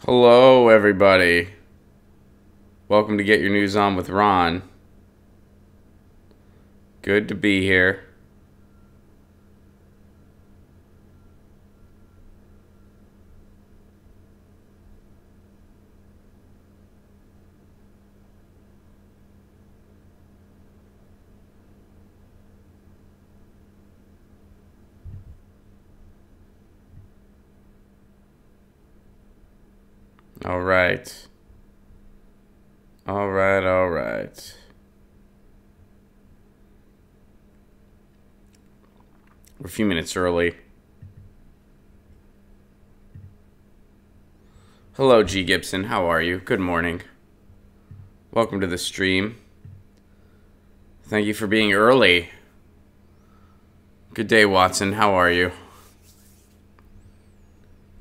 Hello, everybody. Welcome to Get Your News On with Ron. Good to be here. All right. All right. We're a few minutes early. Hello, G. Gibson. How are you? Good morning. Welcome to the stream. Thank you for being early. Good day, Watson. How are you?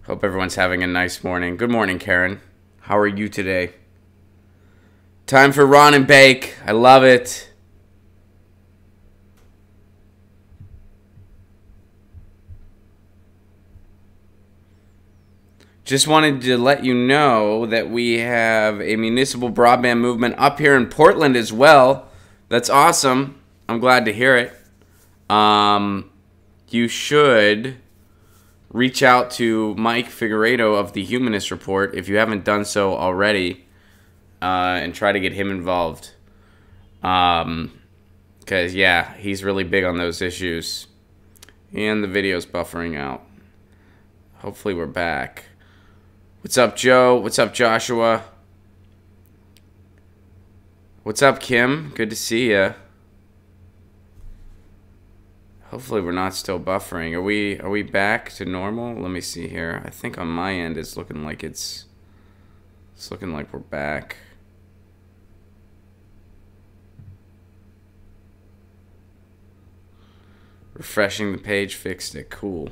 Hope everyone's having a nice morning. Good morning, Karen. How are you today? Time for Ron and Bake. I love it. Just wanted to let you know that we have a municipal broadband movement up here in Portland as well. That's awesome. I'm glad to hear it. You should reach out to Mike Figueredo of the Humanist Report if you haven't done so already, and try to get him involved. Because, yeah, he's really big on those issues. And the video's buffering out. Hopefully we're back. What's up, Joe? What's up, Joshua? What's up, Kim? Good to see ya. Hopefully we're not still buffering. Are we back to normal? Let me see here. I think on my end it's looking like it's looking like we're back. Refreshing the page fixed it. Cool.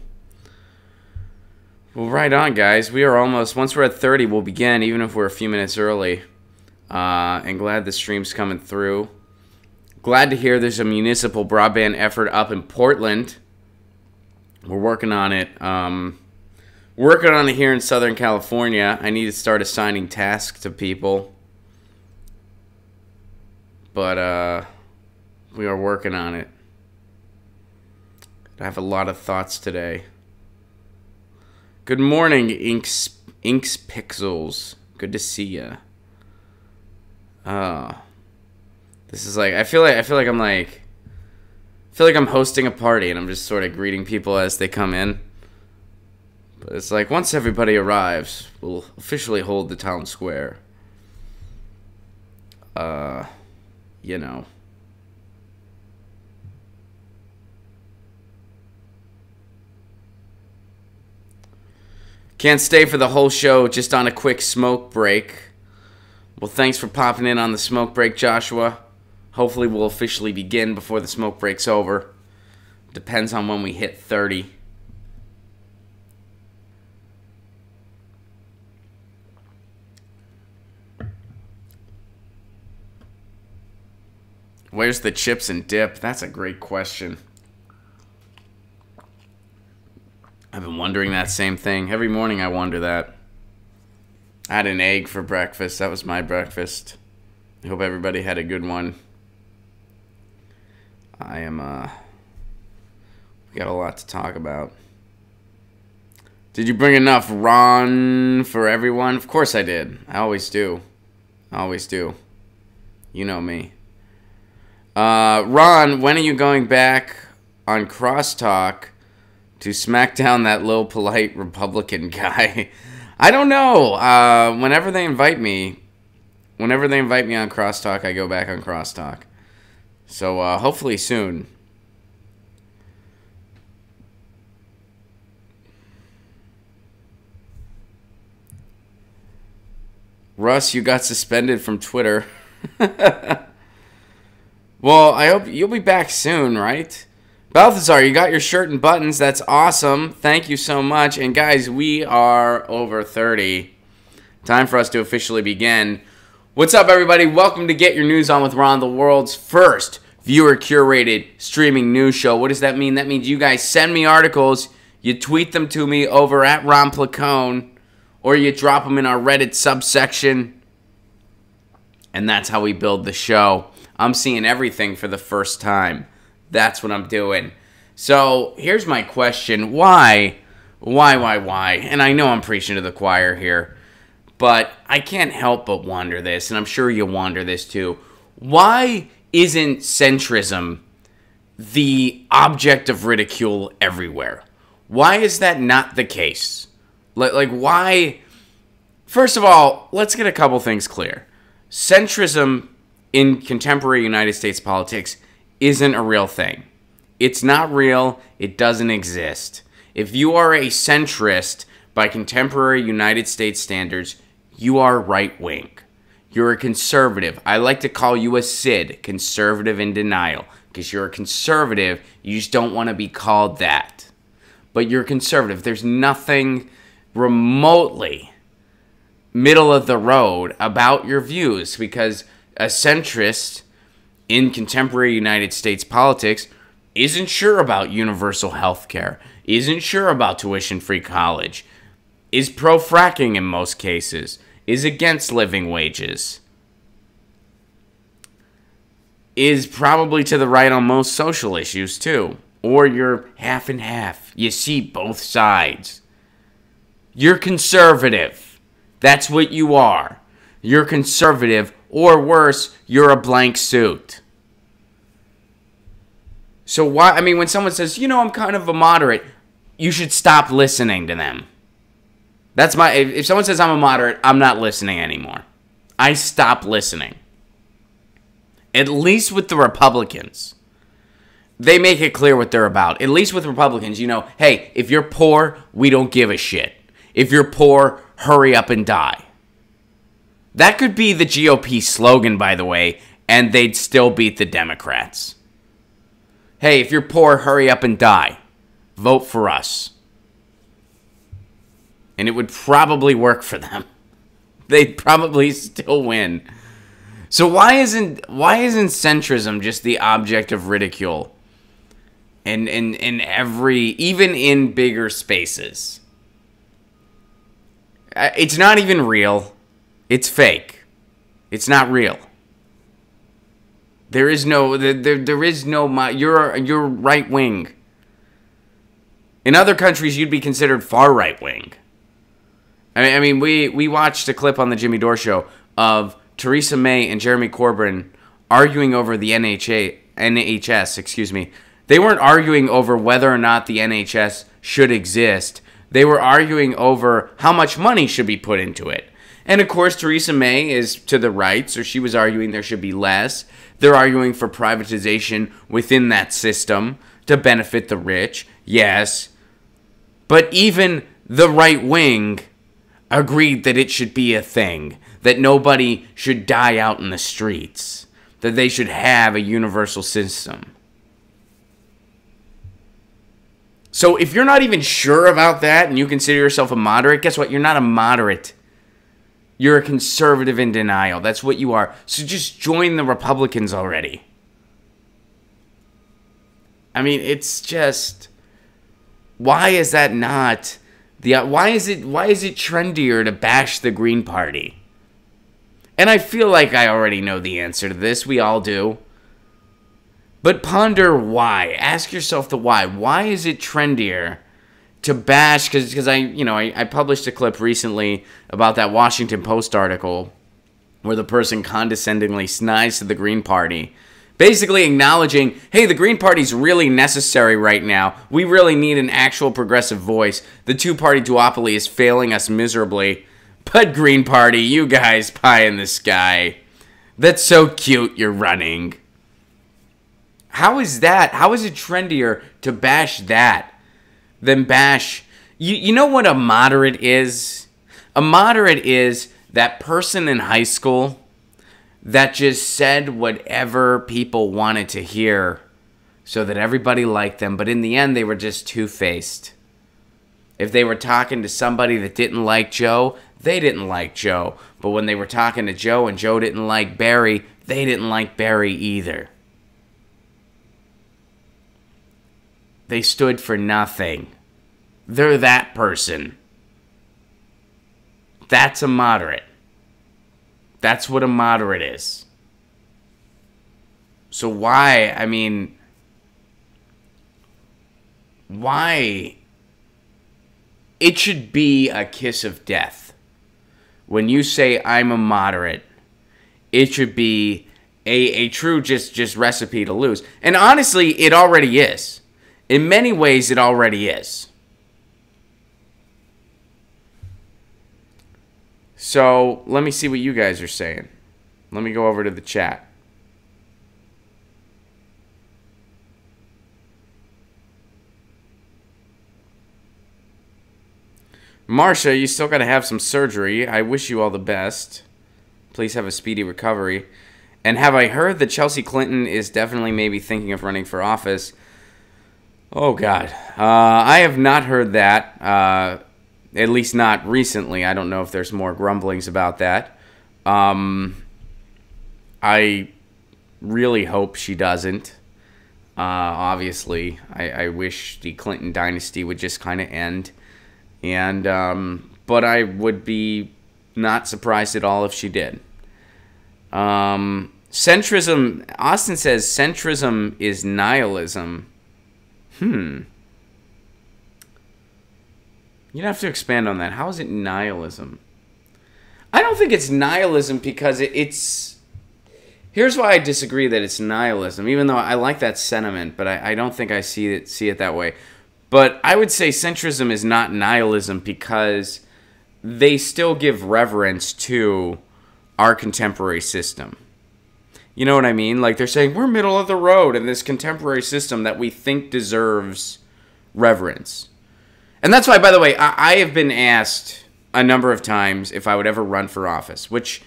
Well, right on, guys. We are almost, once we're at 30, we'll begin, even if we're a few minutes early. And glad the stream's coming through. Glad to hear there's a municipal broadband effort up in Portland. We're working on it. Working on it here in Southern California. I need to start assigning tasks to people. But we are working on it. I have a lot of thoughts today. Good morning, Inks Pixels. Good to see ya. This is like I feel like I'm hosting a party and I'm just sort of greeting people as they come in. But it's like once everybody arrives, we'll officially hold the town square. You know. Can't stay for the whole show, just on a quick smoke break. Well, thanks for popping in on the smoke break, Joshua. Hopefully we'll officially begin before the smoke break's over. Depends on when we hit 30. Where's the chips and dip? That's a great question. I've been wondering that same thing. Every morning I wonder that. I had an egg for breakfast. That was my breakfast. I hope everybody had a good one. We got a lot to talk about. Did you bring enough Ron for everyone? Of course I did. I always do. You know me. Ron, when are you going back on Crosstalk to smack down that low polite Republican guy? I don't know. Whenever they invite me on Crosstalk, I go back on Crosstalk. So hopefully soon. Russ, you got suspended from Twitter. Well, I hope you'll be back soon, right? Balthazar, you got your shirt and buttons. That's awesome. Thank you so much. And guys, we are over 30. Time for us to officially begin. What's up, everybody? Welcome to Get Your News On with Ron, the world's first viewer-curated streaming news show. What does that mean? That means you guys send me articles, you tweet them to me over at Ron Placone, or you drop them in our Reddit subsection. And that's how we build the show. I'm seeing everything for the first time. That's what I'm doing. So here's my question. Why? And I know I'm preaching to the choir here, but I can't help but wonder this, and I'm sure you wonder this too. Why isn't centrism the object of ridicule everywhere? Why is that not the case? Like why? First of all, let's get a couple things clear. Centrism in contemporary United States politics isn't a real thing. It's not real. It doesn't exist. If you are a centrist by contemporary United States standards, you are right-wing. You're a conservative. I like to call you a CID, conservative in denial, because you're a conservative. You just don't want to be called that. But you're conservative. There's nothing remotely middle of the road about your views, because a centrist in contemporary United States politics isn't sure about universal health care, isn't sure about tuition-free college, is pro-fracking in most cases, is against living wages, is probably to the right on most social issues too. Or you're half and half. You see both sides. You're conservative. That's what you are. You're conservative, or worse, you're a blank suit. So why, I mean, when someone says, you know, I'm kind of a moderate, you should stop listening to them. That's my, if someone says I'm a moderate, I'm not listening anymore. I stop listening. At least with the Republicans. They make it clear what they're about. At least with Republicans, you know, hey, if you're poor, we don't give a shit. If you're poor, hurry up and die. That could be the GOP slogan, by the way, and they'd still beat the Democrats. Hey, if you're poor, hurry up and die. Vote for us. And it would probably work for them. They'd probably still win. So why isn't centrism just the object of ridicule? And in every, even in bigger spaces. It's not even real. It's fake. It's not real. There is no, you're right wing. In other countries, you'd be considered far right wing. I mean, we watched a clip on the Jimmy Dore show of Theresa May and Jeremy Corbyn arguing over the NHS, excuse me. They weren't arguing over whether or not the NHS should exist. They were arguing over how much money should be put into it. And of course, Theresa May is to the right, so she was arguing there should be less. They're arguing for privatization within that system to benefit the rich, yes. But even the right wing agreed that it should be a thing, that nobody should die out in the streets, that they should have a universal system. So if you're not even sure about that and you consider yourself a moderate, guess what? You're not a moderate. You're a conservative in denial. That's what you are. So just join the Republicans already. I mean, it's just, why is that not the, why is it trendier to bash the Green Party? And I feel like I already know the answer to this. We all do. But ponder why. Ask yourself the why. Why is it trendier to bash? Because I published a clip recently about that Washington Post article where the person condescendingly snides to the Green Party, basically acknowledging, hey, the Green Party's really necessary right now. We really need an actual progressive voice. The two-party duopoly is failing us miserably. But Green Party, you guys, pie in the sky. That's so cute you're running. How is that? How is it trendier to bash that than bash... You know what a moderate is? A moderate is that person in high school that just said whatever people wanted to hear so that everybody liked them, but in the end they were just two-faced. If they were talking to somebody that didn't like Joe, they didn't like Joe. But when they were talking to Joe and Joe didn't like Barry, they didn't like Barry either. They stood for nothing. They're that person. That's a moderate. That's what a moderate is. So why, I mean, why? It should be a kiss of death. When you say I'm a moderate, it should be a true just recipe to lose. And honestly, it already is. In many ways, it already is. So, let me see what you guys are saying. Let me go over to the chat. Marsha, you still got to have some surgery. I wish you all the best. Please have a speedy recovery. And have I heard that Chelsea Clinton is definitely maybe thinking of running for office? Oh, God. I have not heard that. At least not recently. I don't know if there's more grumblings about that. I really hope she doesn't. Obviously, I wish the Clinton dynasty would just kind of end. And but I would be not surprised at all if she did. Centrism, Austin says centrism is nihilism. You'd have to expand on that. How is it nihilism? I don't think it's nihilism because it's... Here's why I disagree that it's nihilism, even though I like that sentiment, but I don't think I see it that way. But I would say centrism is not nihilism because they still give reverence to our contemporary system. You know what I mean? Like they're saying, we're middle of the road in this contemporary system that we think deserves reverence. And that's why, by the way, I have been asked a number of times if I would ever run for office, which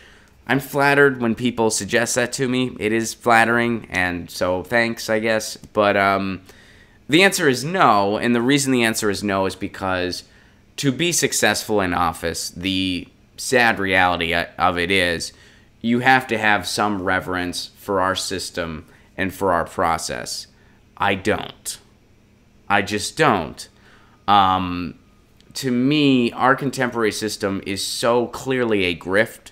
I'm flattered when people suggest that to me. It is flattering, and so thanks, I guess. But the answer is no, and the reason the answer is no is because to be successful in office, the sad reality of it is you have to have some reverence for our system and for our process. I don't. I just don't. To me, our contemporary system is so clearly a grift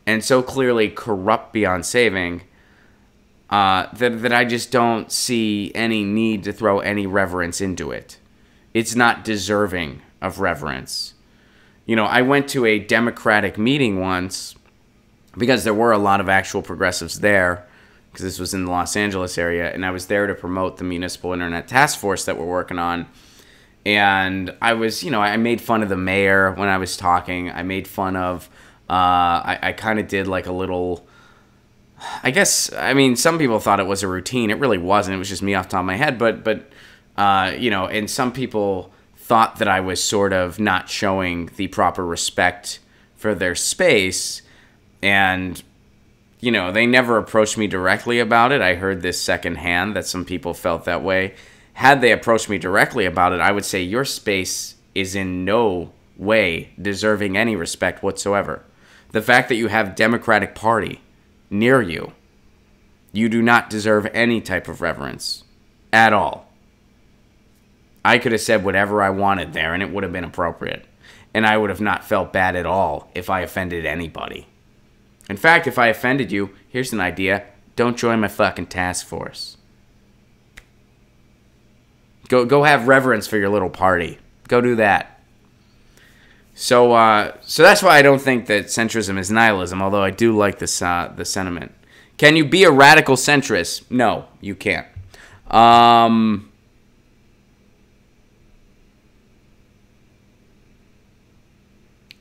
and so clearly corrupt beyond saving that I just don't see any need to throw any reverence into it. It's not deserving of reverence. You know, I went to a Democratic meeting once because there were a lot of actual progressives there, because this was in the Los Angeles area, and I was there to promote the Municipal Internet Task Force that we're working on. And I was, you know, I made fun of the mayor when I was talking. I made fun of, I kind of did like a little, I guess, I mean, some people thought it was a routine. It really wasn't. It was just me off the top of my head. But you know, and some people thought that I was sort of not showing the proper respect for their space. And, you know, they never approached me directly about it. I heard this secondhand that some people felt that way. Had they approached me directly about it, I would say your space is in no way deserving any respect whatsoever. The fact that you have Democratic Party near you, you do not deserve any type of reverence at all. I could have said whatever I wanted there, and it would have been appropriate. And I would have not felt bad at all if I offended anybody. In fact, if I offended you, here's an idea. Don't join my fucking task force. Go have reverence for your little party. Go do that. So that's why I don't think that centrism is nihilism, although I do like this the sentiment. Can you be a radical centrist? No, you can't.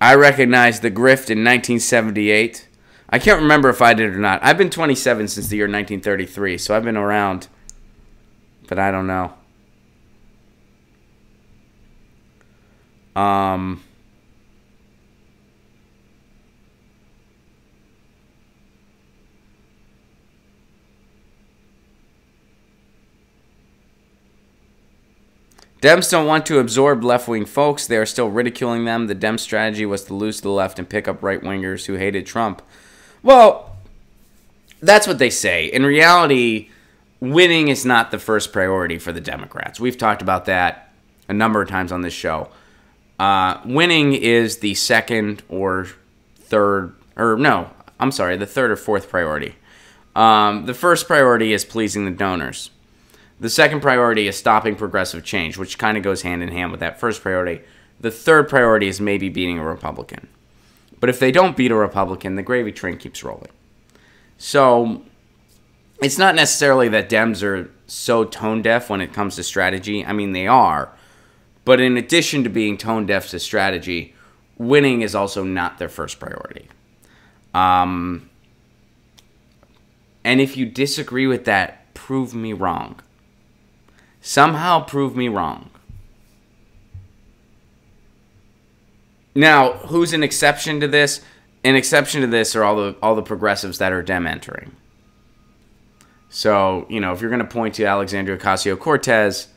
I recognized the grift in 1978. I can't remember if I did or not. I've been 27 since the year 1933, so I've been around, but I don't know. Dems don't want to absorb left-wing folks. They are still ridiculing them. The Dem strategy was to lose to the left and pick up right-wingers who hated Trump. Well, that's what they say. In reality, winning is not the first priority for the Democrats. We've talked about that a number of times on this show. Winning is the second or third, or no, I'm sorry, the third or fourth priority. The first priority is pleasing the donors. The second priority is stopping progressive change, which kind of goes hand in hand with that first priority. The third priority is maybe beating a Republican. But if they don't beat a Republican, the gravy train keeps rolling. So it's not necessarily that Dems are so tone deaf when it comes to strategy. I mean, they are. But in addition to being tone deaf to strategy, winning is also not their first priority. And if you disagree with that, prove me wrong. Somehow prove me wrong. Now, who's an exception to this? An exception to this are all the progressives that are Dem entering. So, you know, if you're going to point to Alexandria Ocasio-Cortez,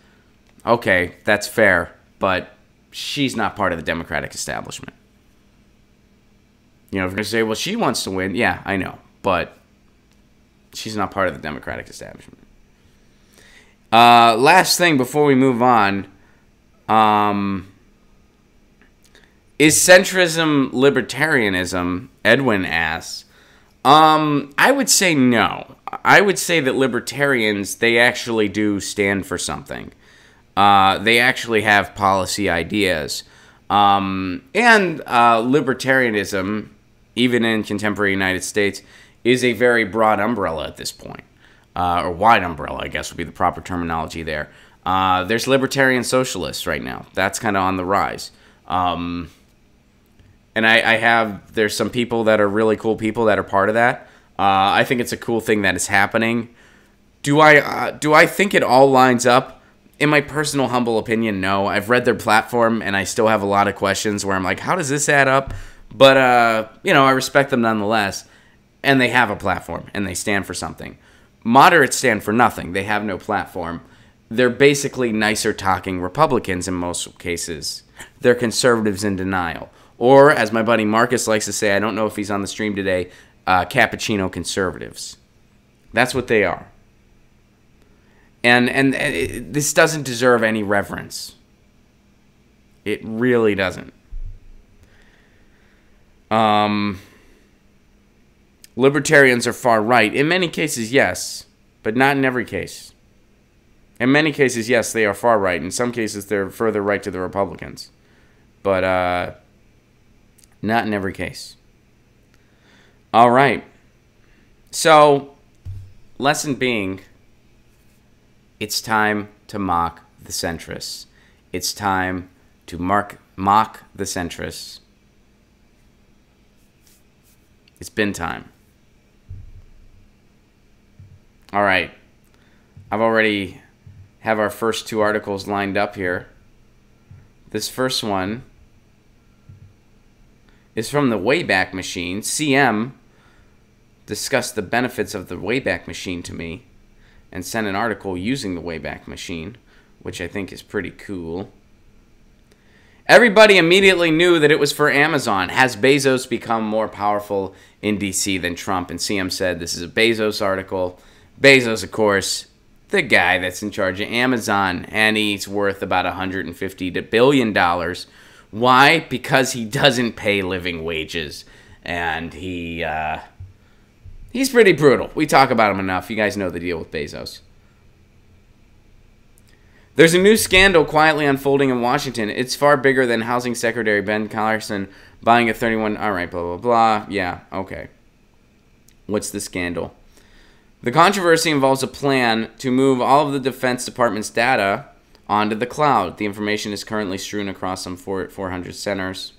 okay, that's fair, but she's not part of the Democratic establishment. You know, if you're going to say, well, she wants to win, yeah, I know, but she's not part of the Democratic establishment. Last thing before we move on, is centrism libertarianism? Edwin asks. I would say no. I would say that libertarians, they actually do stand for something. They actually have policy ideas. And libertarianism, even in contemporary United States, is a very broad umbrella at this point. Or wide umbrella, I guess would be the proper terminology there. There's libertarian socialists right now. That's kind of on the rise. And there's some people that are really cool people that are part of that. I think it's a cool thing that is happening. Do I think it all lines up? In my personal humble opinion, no. I've read their platform and I still have a lot of questions where I'm like, how does this add up? But, you know, I respect them nonetheless. And they have a platform and they stand for something. Moderates stand for nothing. They have no platform. They're basically nicer talking Republicans in most cases. They're conservatives in denial. Or, as my buddy Marcus likes to say, I don't know if he's on the stream today, cappuccino conservatives. That's what they are. And this doesn't deserve any reverence. It really doesn't. Libertarians are far right. In many cases, yes, but not in every case. In many cases, yes, they are far right. In some cases, they're further right to the Republicans. But not in every case. All right. So, lesson being, it's time to mock the centrists. It's time to mock the centrists. It's been time. All right. I've already have our first two articles lined up here. This first one is from the Wayback Machine. CM discussed the benefits of the Wayback Machine to me and sent an article using the Wayback Machine, which I think is pretty cool. Everybody immediately knew that it was for Amazon. Has Bezos become more powerful in DC than Trump? And CM said this is a Bezos article. Bezos, of course, the guy that's in charge of Amazon, and he's worth about $150 billion. Why? Because he doesn't pay living wages, and he's pretty brutal. We talk about him enough. You guys know the deal with Bezos. There's a new scandal quietly unfolding in Washington. It's far bigger than Housing Secretary Ben Carson buying a 31... All right, blah, blah, blah. Yeah, okay. What's the scandal? The controversy involves a plan to move all of the Defense Department's data onto the cloud. The information is currently strewn across some 400 centers.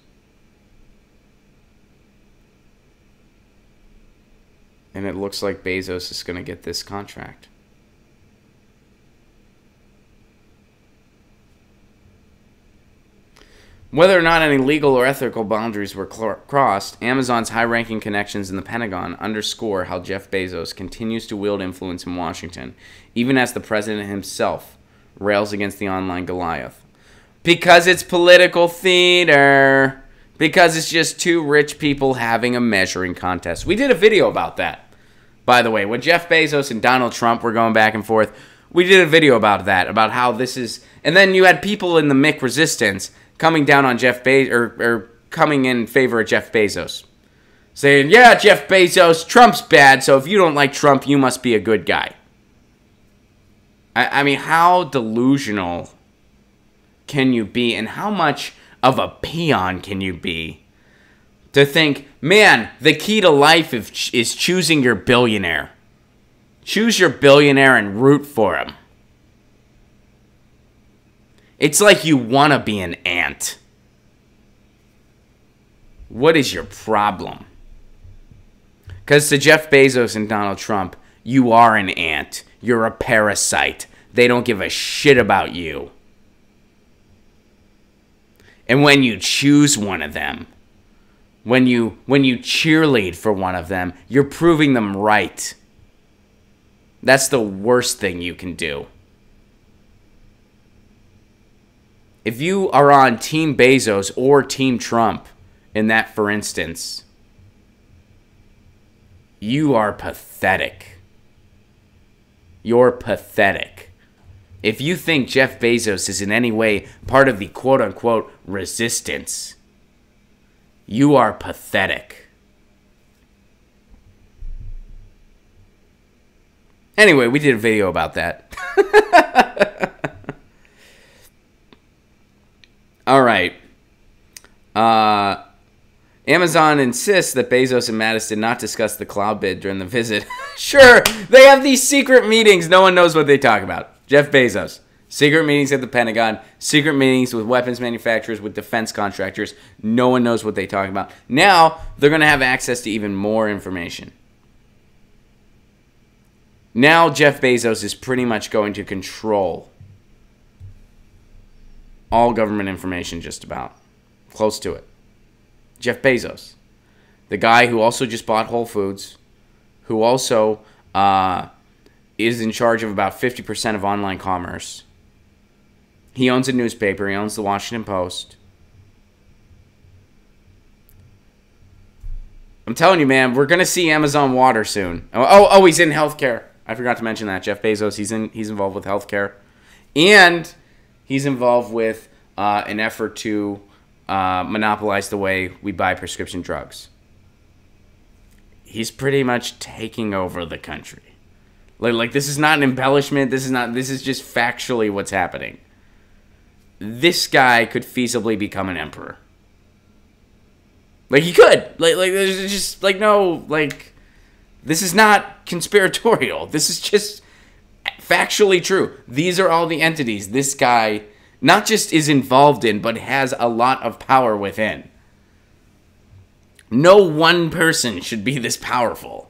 And it looks like Bezos is going to get this contract. Whether or not any legal or ethical boundaries were crossed, Amazon's high-ranking connections in the Pentagon underscore how Jeff Bezos continues to wield influence in Washington, even as the president himself rails against the online Goliath. Because it's political theater. Because it's just two rich people having a measuring contest. We did a video about that, by the way. When Jeff Bezos and Donald Trump were going back and forth, we did a video about that, about how this is... And then you had people in the Mick resistance coming down on Jeff Bezos, or coming in favor of Jeff Bezos. Saying, yeah, Jeff Bezos, Trump's bad, so if you don't like Trump, you must be a good guy. I mean, how delusional can you be, and how much of a peon can you be to think, man, the key to life is choosing your billionaire. Choose your billionaire and root for him. It's like you want to be an ant. What is your problem? Because to Jeff Bezos and Donald Trump, you are an ant. You're a parasite. They don't give a shit about you. And when you choose one of them, when you cheerlead for one of them, you're proving them right. That's the worst thing you can do. If you are on Team Bezos or Team Trump, in that for instance, you are pathetic. You're pathetic. If you think Jeff Bezos is in any way part of the quote-unquote resistance, you are pathetic. Anyway, we did a video about that. All right. Amazon insists that Bezos and Mattis did not discuss the cloud bid during the visit. Sure, they have these secret meetings. No one knows what they talk about. Jeff Bezos. Secret meetings at the Pentagon. Secret meetings with weapons manufacturers, with defense contractors. No one knows what they talk about. Now, they're going to have access to even more information. Now, Jeff Bezos is pretty much going to control all government information, just about. Close to it. Jeff Bezos. The guy who also just bought Whole Foods. Who also is in charge of about 50% of online commerce. He owns a newspaper. He owns the Washington Post. I'm telling you, man, we're going to see Amazon Water soon. Oh, he's in healthcare. I forgot to mention that. Jeff Bezos, he's involved with healthcare. And he's involved with an effort to monopolize the way we buy prescription drugs. He's pretty much taking over the country. Like this is not an embellishment. This is just factually what's happening. This guy could feasibly become an emperor. Like he could. Like there's just like no like. This is not conspiratorial. This is just factually true. These are all the entities this guy not just is involved in, but has a lot of power within. No one person should be this powerful.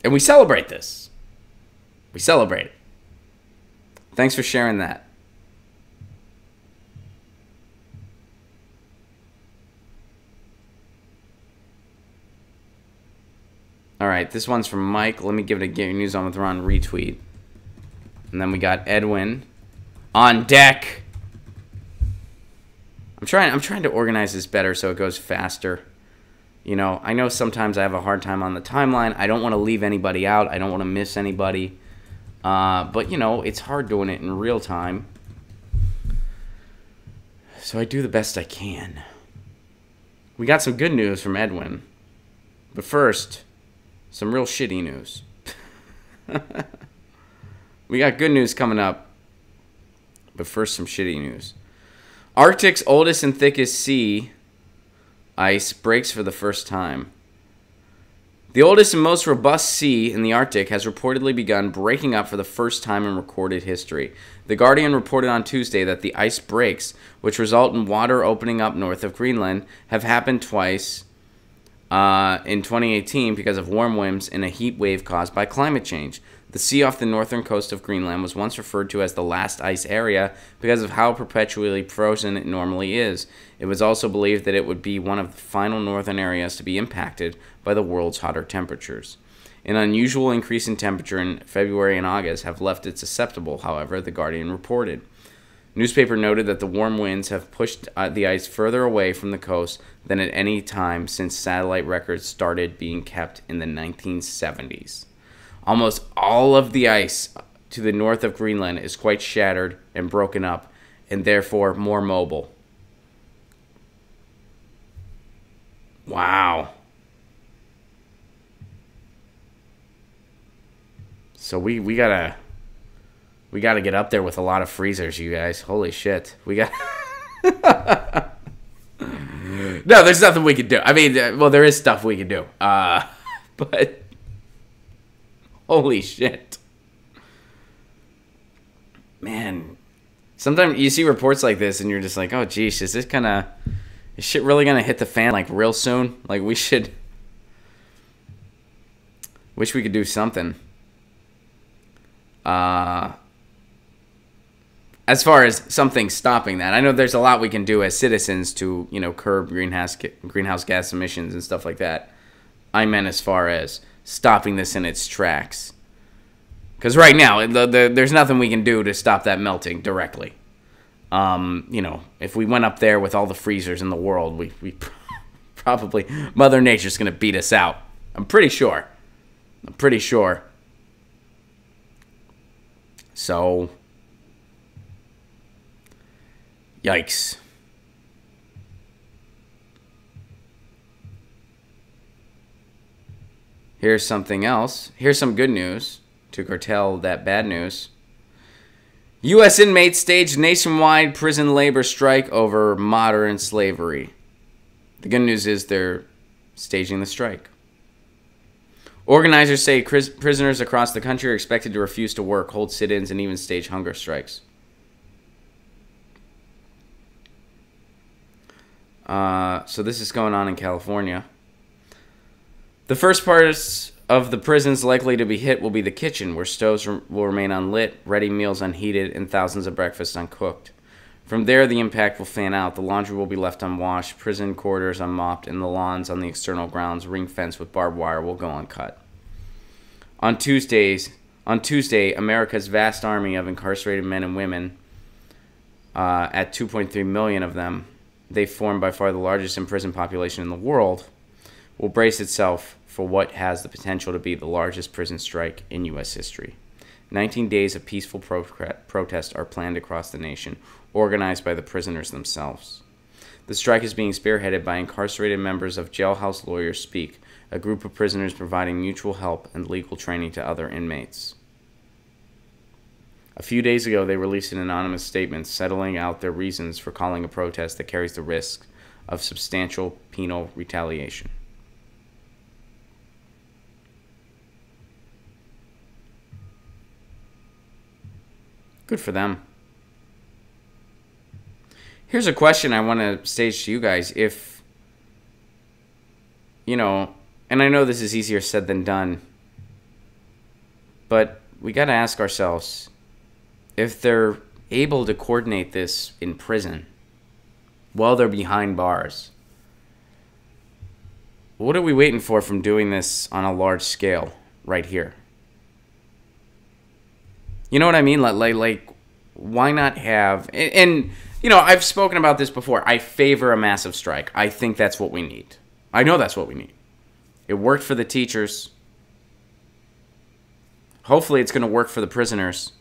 And we celebrate this. We celebrate it. Thanks for sharing that. All right, this one's from Mike. Let me give it a Get Your News On With Ron retweet. And then we got Edwin on deck. I'm trying to organize this better so it goes faster. You know, I know sometimes I have a hard time on the timeline. I don't want to leave anybody out. I don't want to miss anybody. But, you know, it's hard doing it in real time. So I do the best I can. We got some good news from Edwin. But first, some real shitty news. We got good news coming up. But first, some shitty news. Arctic's oldest and thickest sea ice breaks for the first time. The oldest and most robust sea in the Arctic has reportedly begun breaking up for the first time in recorded history. The Guardian reported on Tuesday that the ice breaks, which result in water opening up north of Greenland, have happened twice in 2018 because of warm winds and a heat wave caused by climate change. The sea off the northern coast of Greenland was once referred to as the last ice area because of how perpetually frozen it normally is. It was also believed that it would be one of the final northern areas to be impacted by the world's hotter temperatures. An unusual increase in temperature in February and August have left it susceptible, however, the Guardian reported. Newspaper noted that the warm winds have pushed the ice further away from the coast than at any time since satellite records started being kept in the 1970s. Almost all of the ice to the north of Greenland is quite shattered and broken up, and therefore more mobile. Wow. So we gotta get up there with a lot of freezers, you guys. Holy shit. We got No, there's nothing we can do. I mean, well, there is stuff we can do. But holy shit. Man, sometimes you see reports like this and you're just like, oh, geez, is shit really going to hit the fan like real soon? Like wish we could do something. As far as something stopping that, I know there's a lot we can do as citizens to, curb greenhouse gas emissions and stuff like that. I meant as far as stopping this in its tracks. Because right now, there's nothing we can do to stop that melting directly. If we went up there with all the freezers in the world, we probably, Mother Nature's going to beat us out. I'm pretty sure. So, yikes. Here's something else. Here's some good news to curtail that bad news. U.S. inmates staged nationwide prison labor strike over modern slavery. The good news is they're staging the strike. Organizers say prisoners across the country are expected to refuse to work, hold sit-ins, and even stage hunger strikes. So this is going on in California. The first parts of the prisons likely to be hit will be the kitchen, where stoves will remain unlit, ready meals unheated, and thousands of breakfasts uncooked. From there, the impact will fan out. The laundry will be left unwashed, prison corridors unmopped, and the lawns on the external grounds, ring-fenced with barbed wire, will go uncut. On Tuesday, America's vast army of incarcerated men and women, at 2.3 million of them, they form by far the largest imprisoned population in the world, will brace itself for what has the potential to be the largest prison strike in U.S. history. 19 days of peaceful protest are planned across the nation, organized by the prisoners themselves. The strike is being spearheaded by incarcerated members of Jailhouse Lawyers Speak, a group of prisoners providing mutual help and legal training to other inmates. A few days ago, they released an anonymous statement settling out their reasons for calling a protest that carries the risk of substantial penal retaliation. Good for them. Here's a question I want to stage to you guys. If, and I know this is easier said than done, but we got to ask ourselves, if they're able to coordinate this in prison while they're behind bars, what are we waiting for from doing this on a large scale right here? You know what I mean? Like, why not have... And, I've spoken about this before. I favor a massive strike. I think that's what we need. I know that's what we need. It worked for the teachers. Hopefully it's going to work for the prisoners.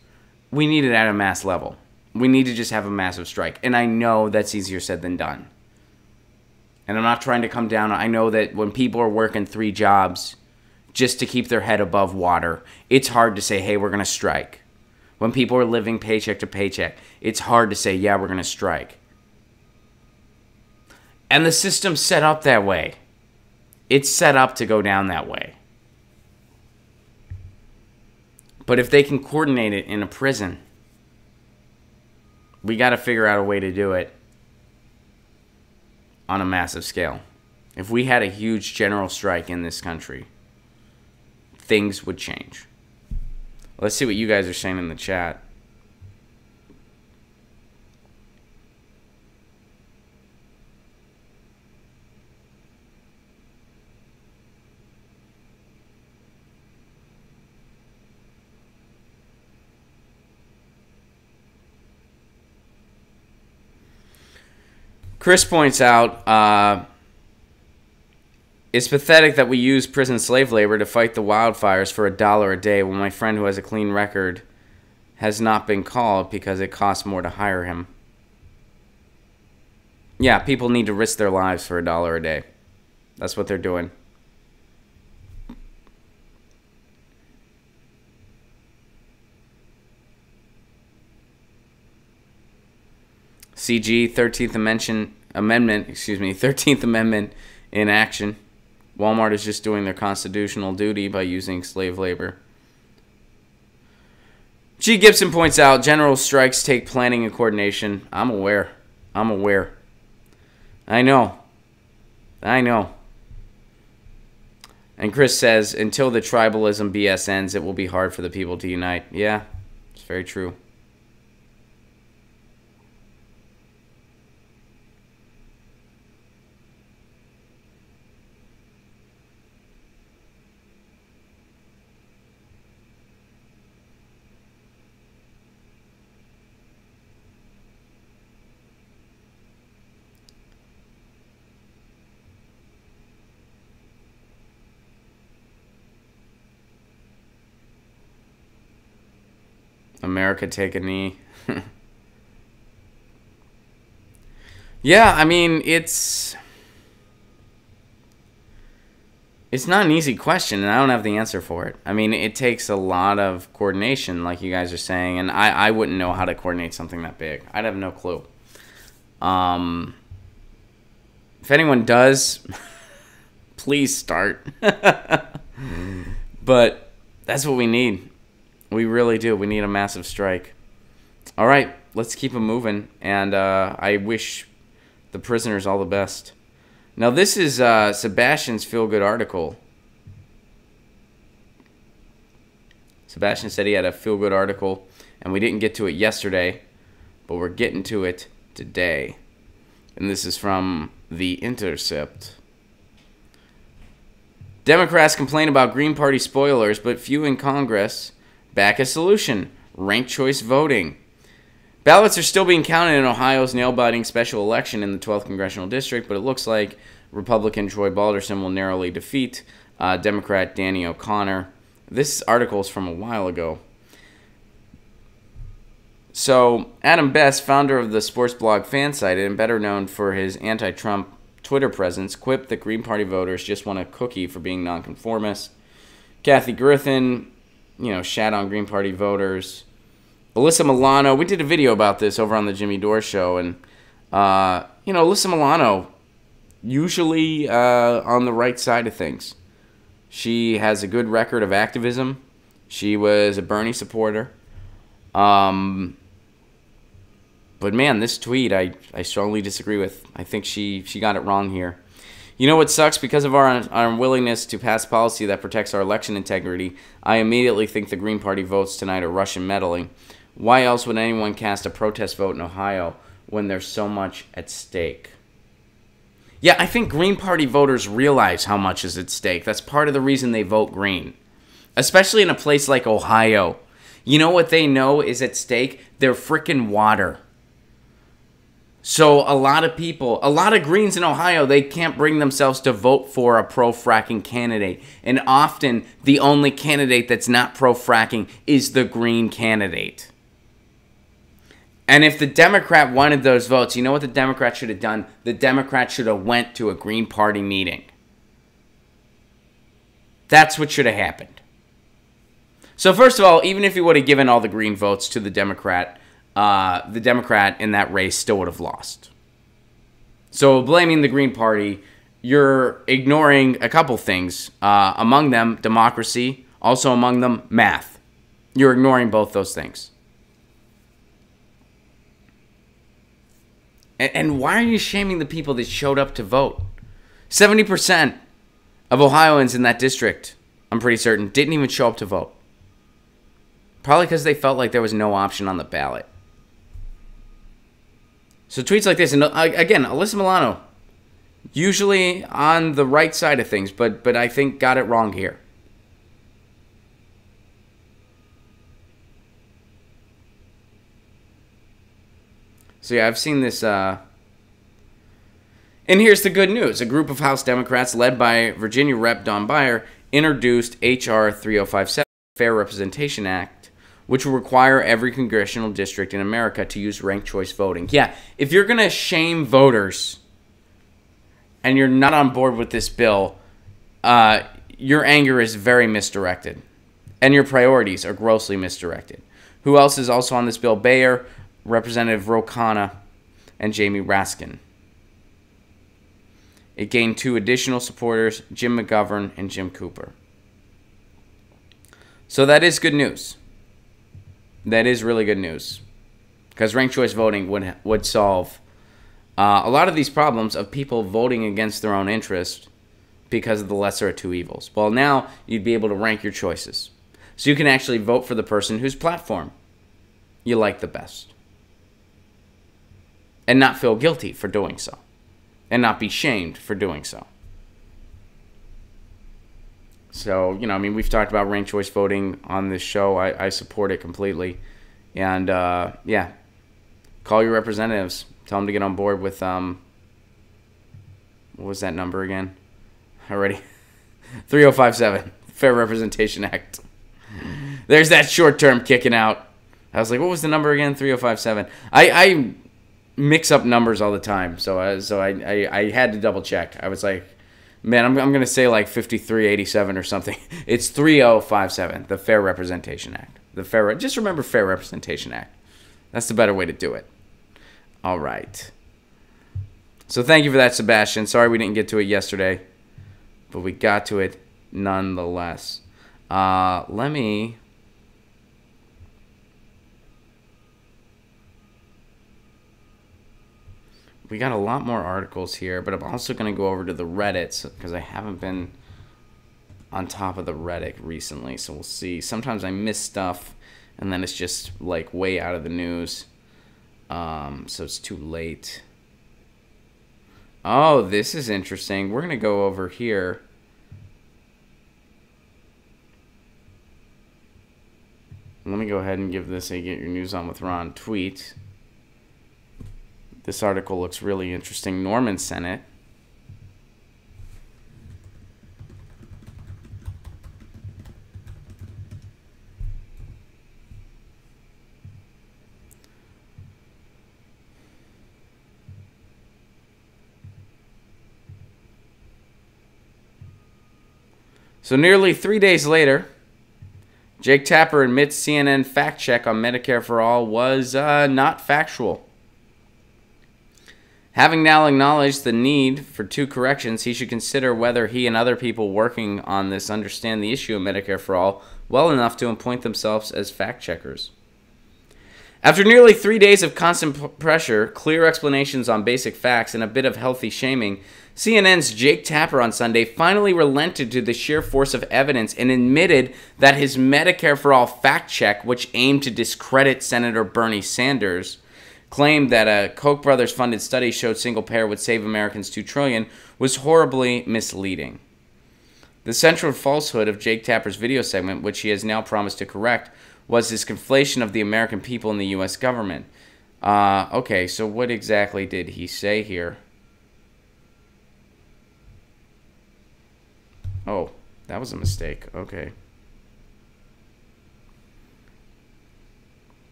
We need it at a mass level. We need to just have a massive strike. And I know that's easier said than done. And I'm not trying to come down. I know that when people are working 3 jobs just to keep their head above water, it's hard to say, hey, we're going to strike. When people are living paycheck to paycheck, it's hard to say, yeah, we're going to strike. And the system's set up that way. It's set up to go down that way. But if they can coordinate it in a prison, we got to figure out a way to do it on a massive scale. If we had a huge general strike in this country, things would change. Let's see what you guys are saying in the chat. Chris points out, it's pathetic that we use prison slave labor to fight the wildfires for $1 a day when my friend who has a clean record has not been called because it costs more to hire him. Yeah, people need to risk their lives for $1 a day. That's what they're doing. CG, 13th Amendment, 13th Amendment in action. Walmart is just doing their constitutional duty by using slave labor. G. Gibson points out, general strikes take planning and coordination. I'm aware. I know. And Chris says, until the tribalism BS ends, it will be hard for the people to unite. Yeah, it's very true. America take a knee. Yeah, I mean, it's not an easy question, and I don't have the answer for it. I mean, it takes a lot of coordination, like you guys are saying, and I wouldn't know how to coordinate something that big. I'd have no clue. If anyone does, please start. But that's what we need. We really do. We need a massive strike. All right, let's keep it moving, and I wish the prisoners all the best. Now, this is Sebastian's feel-good article. Sebastian said he had a feel-good article, and we didn't get to it yesterday, but we're getting to it today. And this is from The Intercept. Democrats complain about Green Party spoilers, but few in Congress back a solution: ranked choice voting. Ballots are still being counted in Ohio's nail-biting special election in the 12th Congressional District, but it looks like Republican Troy Balderson will narrowly defeat Democrat Danny O'Connor. This article is from a while ago. So, Adam Best, founder of the sports blog Fansided and better known for his anti-Trump Twitter presence, quipped that Green Party voters just want a cookie for being nonconformists. Kathy Griffin, shat on Green Party voters. Alyssa Milano, we did a video about this over on the Jimmy Dore Show, and, Alyssa Milano, usually on the right side of things. She has a good record of activism. She was a Bernie supporter. But, man, this tweet I strongly disagree with. I think she got it wrong here. You know what sucks? Because of our unwillingness to pass policy that protects our election integrity, I immediately think the Green Party votes tonight are Russian meddling. Why else would anyone cast a protest vote in Ohio when there's so much at stake? Yeah, I think Green Party voters realize how much is at stake. That's part of the reason they vote Green. Especially in a place like Ohio. You know what they know is at stake? Their frickin' water. So a lot of people, a lot of Greens in Ohio, they can't bring themselves to vote for a pro-fracking candidate. And often the only candidate that's not pro-fracking is the Green candidate. And if the Democrat wanted those votes, you know what the Democrat should have done? The Democrat should have went to a Green Party meeting. That's what should have happened. So first of all, even if he would have given all the Green votes to the Democrat in that race still would have lost. So blaming the Green Party, you're ignoring a couple things. Among them, democracy. Also among them, math. You're ignoring both those things. And why are you shaming the people that showed up to vote? 70% of Ohioans in that district, I'm pretty certain, didn't even show up to vote. Probably because they felt like there was no option on the ballot. So tweets like this, and again, Alyssa Milano, usually on the right side of things, but I think got it wrong here. So yeah, I've seen this, and here's the good news. A group of House Democrats led by Virginia Rep. Don Beyer introduced H.R. 3057, Fair Representation Act, which will require every congressional district in America to use ranked choice voting. Yeah, if you're going to shame voters and you're not on board with this bill, your anger is very misdirected. And your priorities are grossly misdirected. Who else is also on this bill? Bayer, Representative Ro Khanna, and Jamie Raskin. It gained 2 additional supporters, Jim McGovern and Jim Cooper. So that is good news. That is really good news. Because ranked choice voting would solve a lot of these problems of people voting against their own interest because of the lesser of 2 evils. Well, now you'd be able to rank your choices. So you can actually vote for the person whose platform you like the best. And not feel guilty for doing so. And not be shamed for doing so. So, we've talked about ranked choice voting on this show. I support it completely. And, yeah, call your representatives. Tell them to get on board with, what was that number again? Already. 3057, Fair Representation Act. There's that short term kicking out. I was like, what was the number again? 3057. I mix up numbers all the time, so I had to double check. I was like, man, I'm going to say like 5387 or something. It's 3057, the Fair Representation Act. Just remember Fair Representation Act. That's the better way to do it. All right. So thank you for that, Sebastian. Sorry we didn't get to it yesterday, but we got to it nonetheless. We got a lot more articles here, but I'm also going to go over to the Reddits because I haven't been on top of the Reddit recently, so we'll see. Sometimes I miss stuff, and then it's just like way out of the news, so it's too late. Oh, this is interesting. We're going to go over here. Let me go ahead and give this a Get Your News On with Ron tweet. This article looks really interesting. Norman sent it. So nearly 3 days later, Jake Tapper admits CNN fact check on Medicare for All was not factual. Having now acknowledged the need for 2 corrections, he should consider whether he and other people working on this understand the issue of Medicare for All well enough to appoint themselves as fact checkers. After nearly 3 days of constant pressure, clear explanations on basic facts, and a bit of healthy shaming, CNN's Jake Tapper on Sunday finally relented to the sheer force of evidence and admitted that his Medicare for All fact check, which aimed to discredit Senator Bernie Sanders, claimed that a Koch brothers funded study showed single payer would save Americans $2 trillion, was horribly misleading. The central falsehood of Jake Tapper's video segment, which he has now promised to correct, was his conflation of the American people and the U.S. government. Okay, so what exactly did he say here? Oh, that was a mistake. Okay.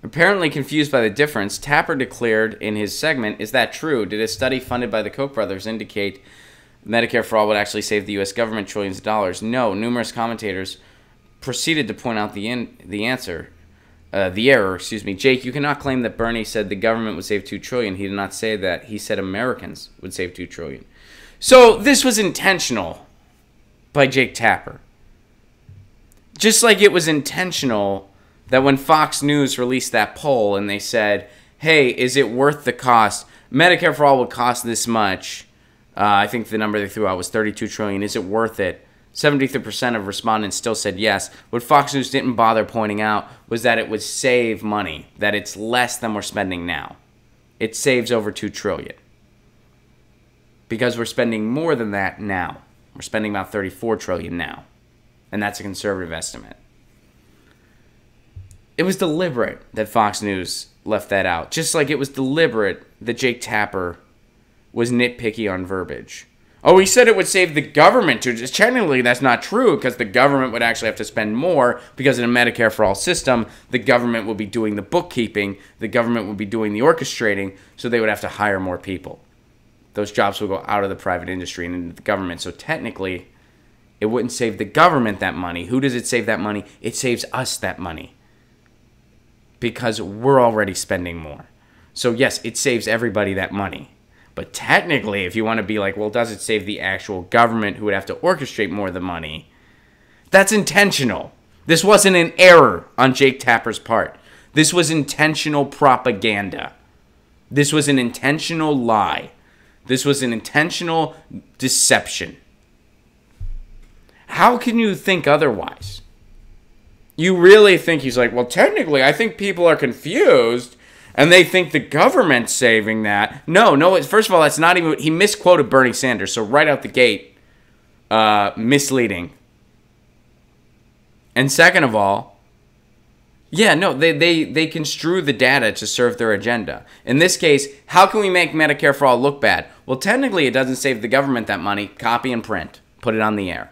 Apparently confused by the difference, Tapper declared in his segment, "Is that true? Did a study funded by the Koch brothers indicate Medicare for All would actually save the U.S. government trillions of dollars?" No. Numerous commentators proceeded to point out the error. Jake, you cannot claim that Bernie said the government would save $2 trillion. He did not say that. He said Americans would save $2 trillion. So this was intentional by Jake Tapper. Just like it was intentional that when Fox News released that poll and they said, hey, is it worth the cost? Medicare for All would cost this much. I think the number they threw out was $32 trillion. Is it worth it? 73% of respondents still said yes. What Fox News didn't bother pointing out was that it would save money, that it's less than we're spending now. It saves over $2 trillion. Because we're spending more than that now. We're spending about $34 trillion now. And that's a conservative estimate. It was deliberate that Fox News left that out. Just like it was deliberate that Jake Tapper was nitpicky on verbiage. Oh, he said it would save the government too. Just technically, that's not true because the government would actually have to spend more because in a Medicare for All system, the government will be doing the bookkeeping, the government will be doing the orchestrating, so they would have to hire more people. Those jobs will go out of the private industry and into the government. So technically, it wouldn't save the government that money. Who does it save that money? It saves us that money because we're already spending more. So yes, it saves everybody that money. But technically, if you want to be like, well, does it save the actual government who would have to orchestrate more of the money? That's intentional. This wasn't an error on Jake Tapper's part. This was intentional propaganda. This was an intentional lie. This was an intentional deception. How can you think otherwise? You really think he's like, well, technically, I think people are confused and they think the government's saving that. No, first of all, that's not even, he misquoted Bernie Sanders, so right out the gate, misleading. And second of all, yeah, no, they construe the data to serve their agenda. In this case, how can we make Medicare for All look bad? Well, technically, it doesn't save the government that money. Copy and print. Put it on the air.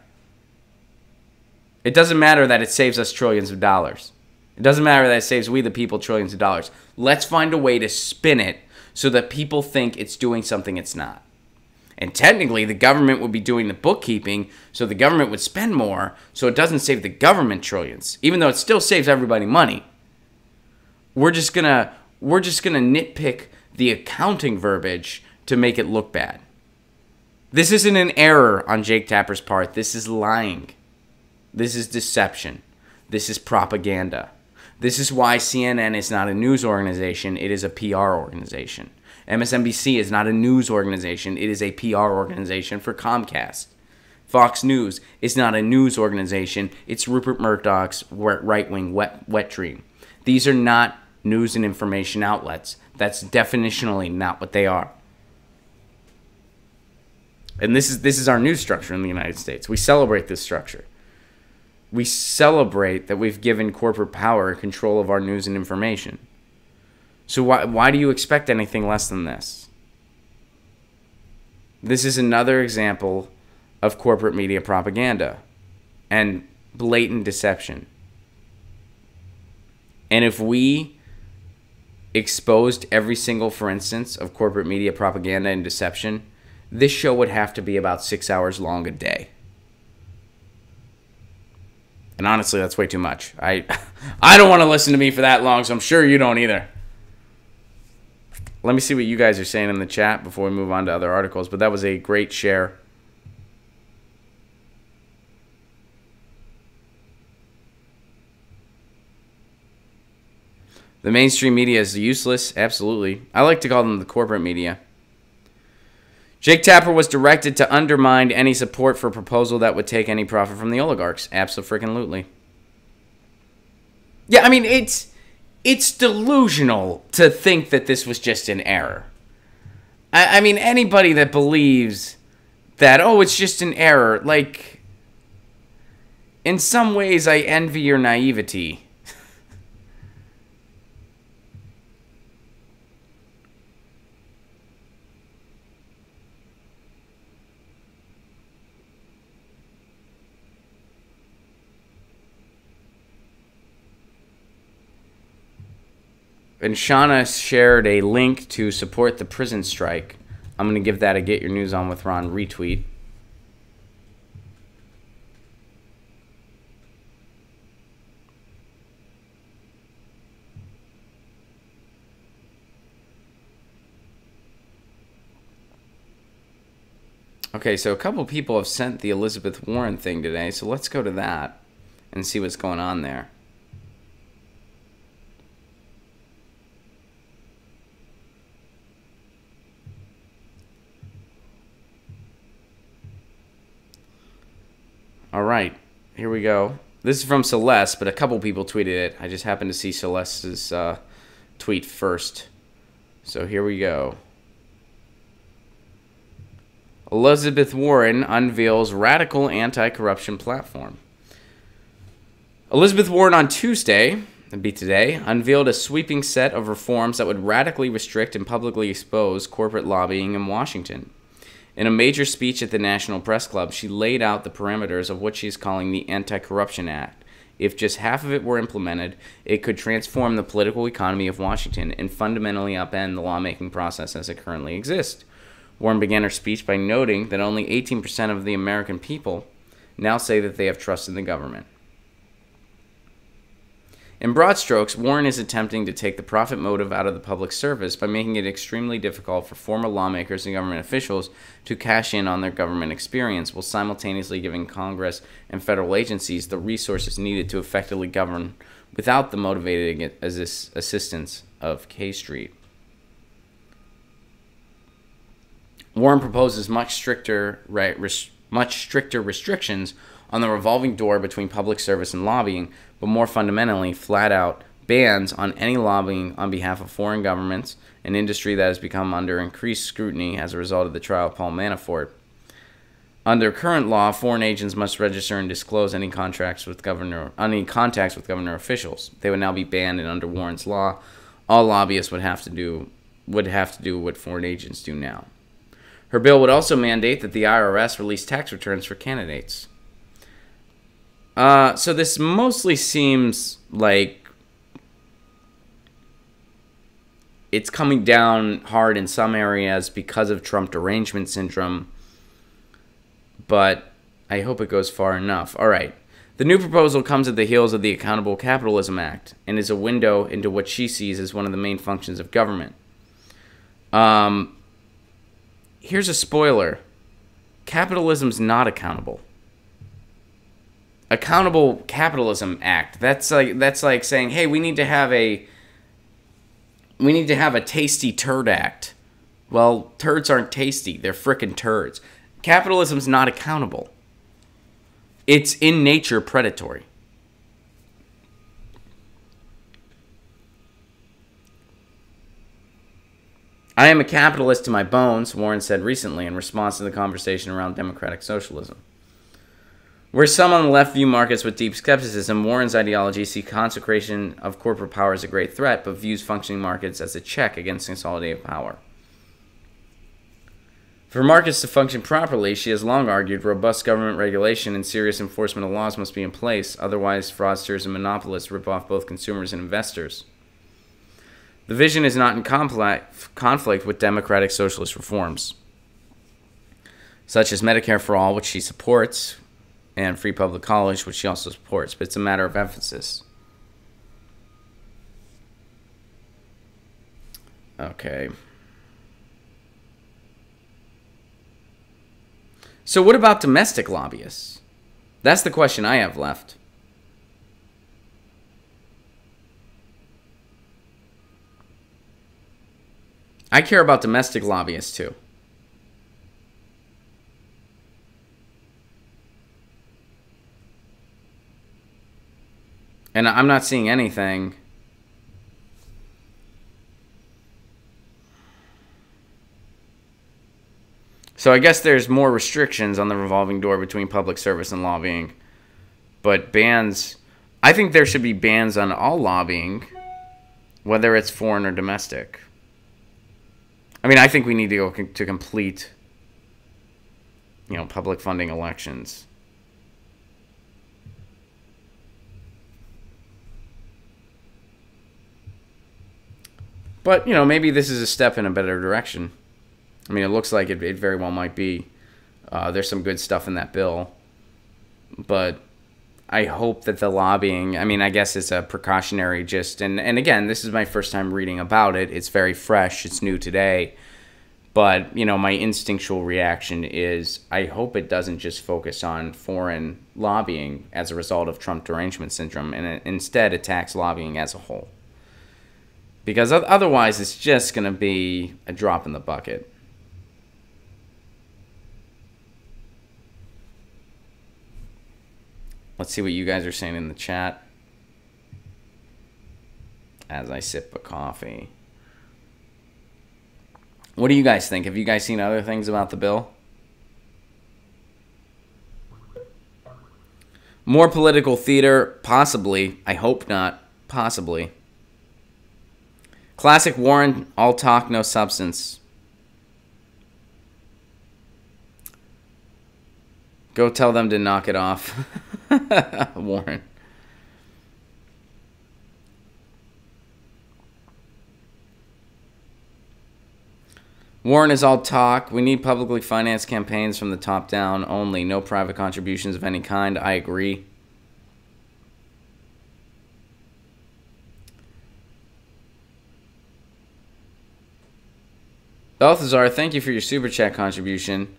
It doesn't matter that it saves us trillions of dollars. It doesn't matter that it saves we the people trillions of dollars. Let's find a way to spin it so that people think it's doing something it's not. And technically, the government would be doing the bookkeeping, so the government would spend more, so it doesn't save the government trillions, even though it still saves everybody money. We're just gonna nitpick the accounting verbiage to make it look bad. This isn't an error on Jake Tapper's part. This is lying. This is deception. This is propaganda. This is why CNN is not a news organization. It is a PR organization. MSNBC is not a news organization. It is a PR organization for Comcast. Fox News is not a news organization. It's Rupert Murdoch's right-wing wet dream. These are not news and information outlets. That's definitionally not what they are. And this is our news structure in the United States. We celebrate this structure. We celebrate that we've given corporate power control of our news and information. So why do you expect anything less than this? This is another example of corporate media propaganda and blatant deception. And if we exposed every single, for instance, of corporate media propaganda and deception, this show would have to be about 6 hours long a day. And honestly, that's way too much. I don't want to listen to me for that long, so I'm sure you don't either. Let me see what you guys are saying in the chat before we move on to other articles. But that was a great share. The mainstream media is useless. Absolutely. I like to call them the corporate media. Jake Tapper was directed to undermine any support for a proposal that would take any profit from the oligarchs. Abso-freaking-lutely. Yeah, I mean, it's delusional to think that this was just an error. I mean, anybody that believes that, oh, it's just an error, like, in some ways I envy your naivety. And Shauna shared a link to support the prison strike. I'm going to give that a Get Your News On with Ron retweet. Okay, so a couple people have sent the Elizabeth Warren thing today, so let's go to that and see what's going on there. All right, here we go. This is from Celeste, but a couple people tweeted it. I just happened to see Celeste's tweet first. So here we go. Elizabeth Warren unveils radical anti-corruption platform. Elizabeth Warren on Tuesday, that'd be today, unveiled a sweeping set of reforms that would radically restrict and publicly expose corporate lobbying in Washington. In a major speech at the National Press Club, she laid out the parameters of what she is calling the Anti-Corruption Act. If just half of it were implemented, it could transform the political economy of Washington and fundamentally upend the lawmaking process as it currently exists. Warren began her speech by noting that only 18% of the American people now say that they have trust in the government. In broad strokes, Warren is attempting to take the profit motive out of the public service by making it extremely difficult for former lawmakers and government officials to cash in on their government experience while simultaneously giving Congress and federal agencies the resources needed to effectively govern without the motivating assistance of K Street. Warren proposes much stricter restrictions on the revolving door between public service and lobbying, but more fundamentally, flat-out bans on any lobbying on behalf of foreign governments, an industry that has become under increased scrutiny as a result of the trial of Paul Manafort. Under current law, foreign agents must register and disclose any contacts with government officials. They would now be banned, and under Warren's law, all lobbyists would have to do what foreign agents do now. Her bill would also mandate that the IRS release tax returns for candidates. So this mostly seems like it's coming down hard in some areas because of Trump derangement syndrome, but I hope it goes far enough. All right. The new proposal comes at the heels of the Accountable Capitalism Act and is a window into what she sees as one of the main functions of government. Here's a spoiler. Capitalism's not accountable. Accountable Capitalism Act. That's like saying, hey, we need to have a tasty turd act. Well, turds aren't tasty. They're frickin' turds. Capitalism's not accountable. It's in nature predatory. I am a capitalist to my bones, Warren said recently in response to the conversation around democratic socialism. Where some on the left view markets with deep skepticism, Warren's ideology sees consecration of corporate power as a great threat, but views functioning markets as a check against consolidated power. For markets to function properly, she has long argued, robust government regulation and serious enforcement of laws must be in place, otherwise fraudsters and monopolists rip off both consumers and investors. The vision is not in conflict with democratic socialist reforms, such as Medicare for All, which she supports, and free public college, which she also supports, but it's a matter of emphasis. Okay. So what about domestic lobbyists? That's the question I have left. I care about domestic lobbyists too. And I'm not seeing anything. So I guess there's more restrictions on the revolving door between public service and lobbying. But bans, I think there should be bans on all lobbying, whether it's foreign or domestic. I mean, I think we need to go to complete, public funding elections. But, maybe this is a step in a better direction. I mean, it looks like it very well might be. There's some good stuff in that bill. But I hope that the lobbying, I guess it's a precautionary and again, this is my first time reading about it. It's very fresh. It's new today. But, my instinctual reaction is I hope it doesn't just focus on foreign lobbying as a result of Trump derangement syndrome and it instead attacks lobbying as a whole. Because otherwise, it's just going to be a drop in the bucket. Let's see what you guys are saying in the chat as I sip a coffee. What do you guys think? Have you guys seen other things about the bill? More political theater? Possibly. I hope not. Possibly. Classic Warren, all talk, no substance. Go tell them to knock it off. Warren. Warren is all talk. We need publicly financed campaigns from the top down only. No private contributions of any kind. I agree. Balthazar, thank you for your Super Chat contribution.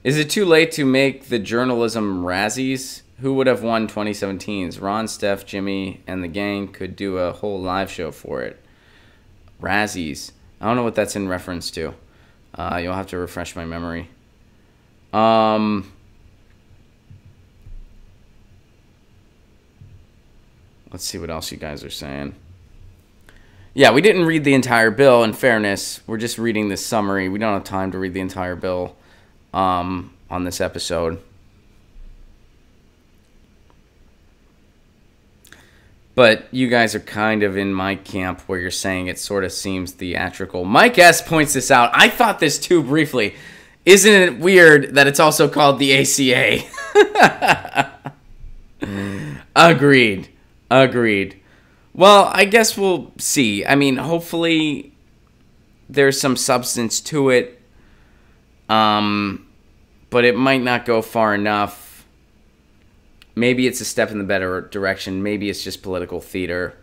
Is it too late to make the journalism Razzies? Who would have won 2017's? Ron, Steph, Jimmy, and the gang could do a whole live show for it. Razzies. I don't know what that's in reference to. You'll have to refresh my memory. Let's see what else you guys are saying. Yeah, we didn't read the entire bill. In fairness, we're just reading this summary. We don't have time to read the entire bill on this episode. But you guys are kind of in my camp where you're saying it sort of seems theatrical. Mike S. points this out. I thought this too briefly. Isn't it weird that it's also called the ACA? Agreed. Agreed. Well, I guess we'll see. I mean, hopefully there's some substance to it. But it might not go far enough. Maybe it's a step in the better direction. Maybe it's just political theater.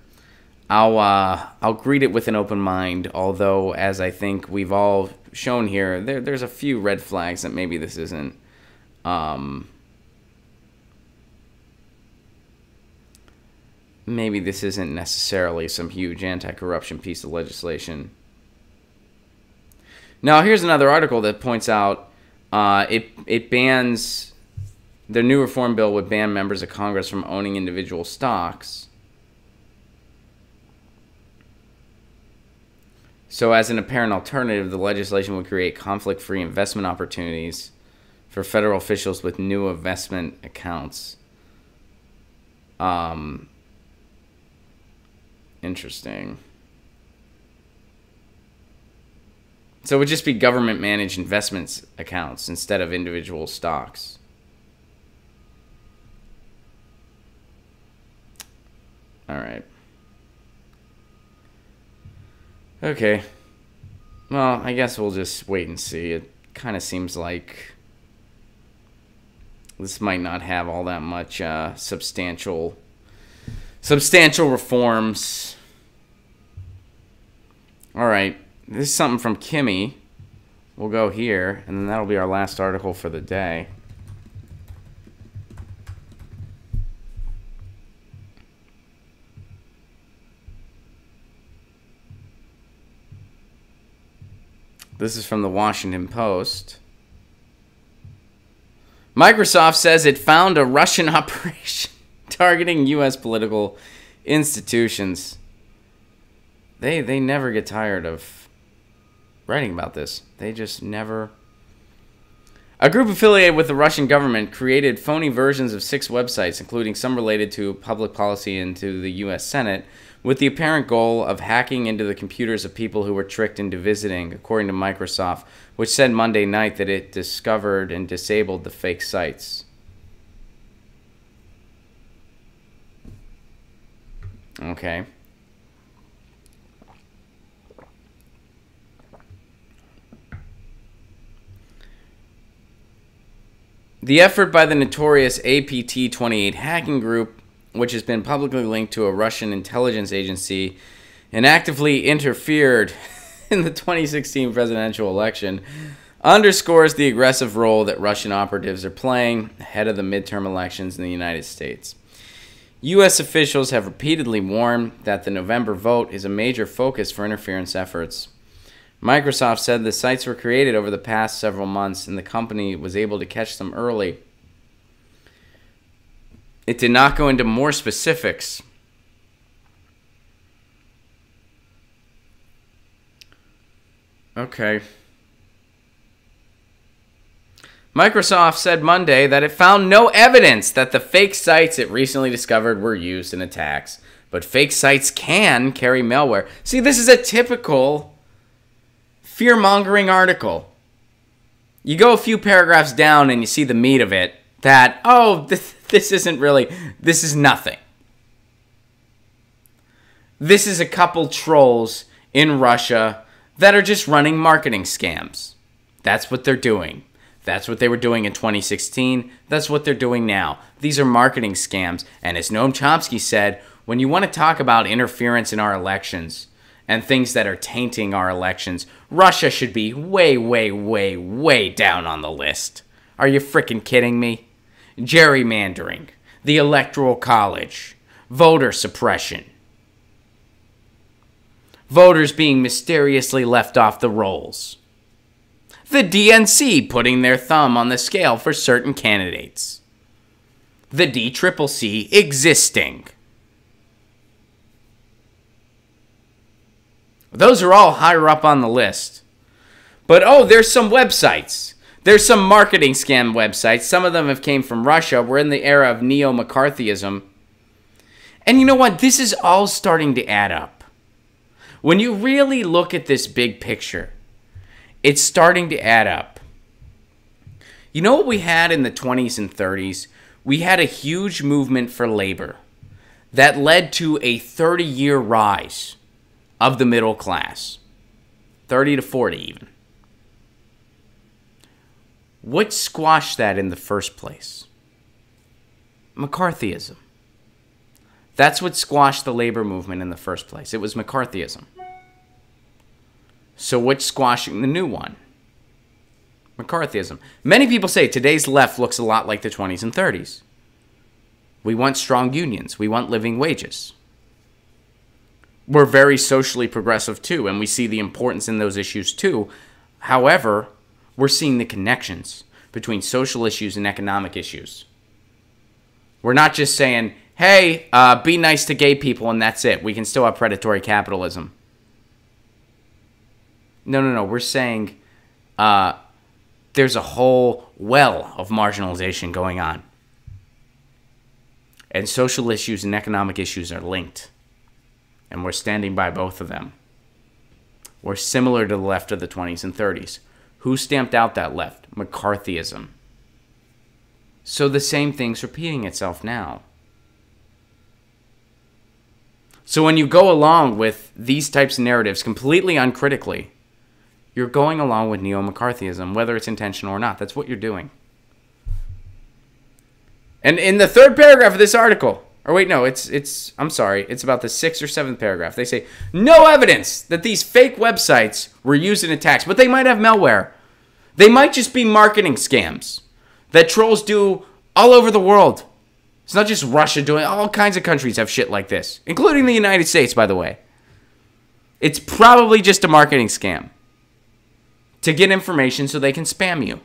I'll greet it with an open mind. Although, as I think we've all shown here, there's a few red flags that maybe this isn't. Maybe this isn't necessarily some huge anti-corruption piece of legislation. Now, here's another article that points out it bans. The new reform bill would ban members of Congress from owning individual stocks. So as an apparent alternative, the legislation would create conflict-free investment opportunities for federal officials with new investment accounts. Interesting. So it would just be government-managed investments accounts instead of individual stocks. All right. Okay. Well, I guess we'll just wait and see. It kind of seems like this might not have all that much substantial reforms. All right. This is something from Kimmy. We'll go here, and then that'll be our last article for the day. This is from the Washington Post. Microsoft says it found a Russian operation targeting U.S. political institutions. They never get tired of writing about this. They just never. A group affiliated with the Russian government created phony versions of 6 websites, including some related to public policy and to the U.S. Senate, with the apparent goal of hacking into the computers of people who were tricked into visiting, according to Microsoft, which said Monday night that it discovered and disabled the fake sites. Okay. The effort by the notorious APT-28 hacking group, which has been publicly linked to a Russian intelligence agency and actively interfered in the 2016 presidential election, underscores the aggressive role that Russian operatives are playing ahead of the midterm elections in the United States. U.S. officials have repeatedly warned that the November vote is a major focus for interference efforts. Microsoft said the sites were created over the past several months and the company was able to catch them early. It did not go into more specifics. Okay. Microsoft said Monday that it found no evidence that the fake sites it recently discovered were used in attacks. But fake sites can carry malware. See, this is a typical fear-mongering article. You go a few paragraphs down and you see the meat of it. that, oh, this isn't really, this is nothing. This is a couple trolls in Russia that are just running marketing scams. That's what they're doing. That's what they were doing in 2016. That's what they're doing now. These are marketing scams. And as Noam Chomsky said, when you want to talk about interference in our elections and things that are tainting our elections, Russia should be way, way, way, way down on the list. Are you freaking kidding me? Gerrymandering, the Electoral College, voter suppression, voters being mysteriously left off the rolls, the DNC putting their thumb on the scale for certain candidates, the DCCC existing. Those are all higher up on the list. But oh, there's some websites. There's some marketing scam websites. Some of them have came from Russia. We're in the era of neo-McCarthyism. And you know what? This is all starting to add up. When you really look at this big picture, it's starting to add up. You know what we had in the 20s and 30s? We had a huge movement for labor that led to a 30-year rise of the middle class. 30 to 40 even. What squashed that in the first place? McCarthyism. That's what squashed the labor movement in the first place. It was McCarthyism. So what's squashing the new one? McCarthyism. Many people say today's left looks a lot like the 20s and 30s. We want strong unions. We want living wages. We're very socially progressive too, and we see the importance in those issues too. However, we're seeing the connections between social issues and economic issues. We're not just saying, hey, be nice to gay people and that's it. We can still have predatory capitalism. No. We're saying there's a whole well of marginalization going on. And social issues and economic issues are linked. And we're standing by both of them. We're similar to the left of the 20s and 30s. Who stamped out that left? McCarthyism. So the same thing's repeating itself now. So when you go along with these types of narratives completely uncritically, you're going along with neo-McCarthyism, whether it's intentional or not. That's what you're doing. And in the third paragraph of this article, or wait, no, I'm sorry, it's about the 6th or 7th paragraph. They say, no evidence that these fake websites were used in attacks, but they might have malware. They might just be marketing scams that trolls do all over the world. It's not just Russia doing it. All kinds of countries have shit like this, including the United States, by the way. It's probably just a marketing scam to get information so they can spam you.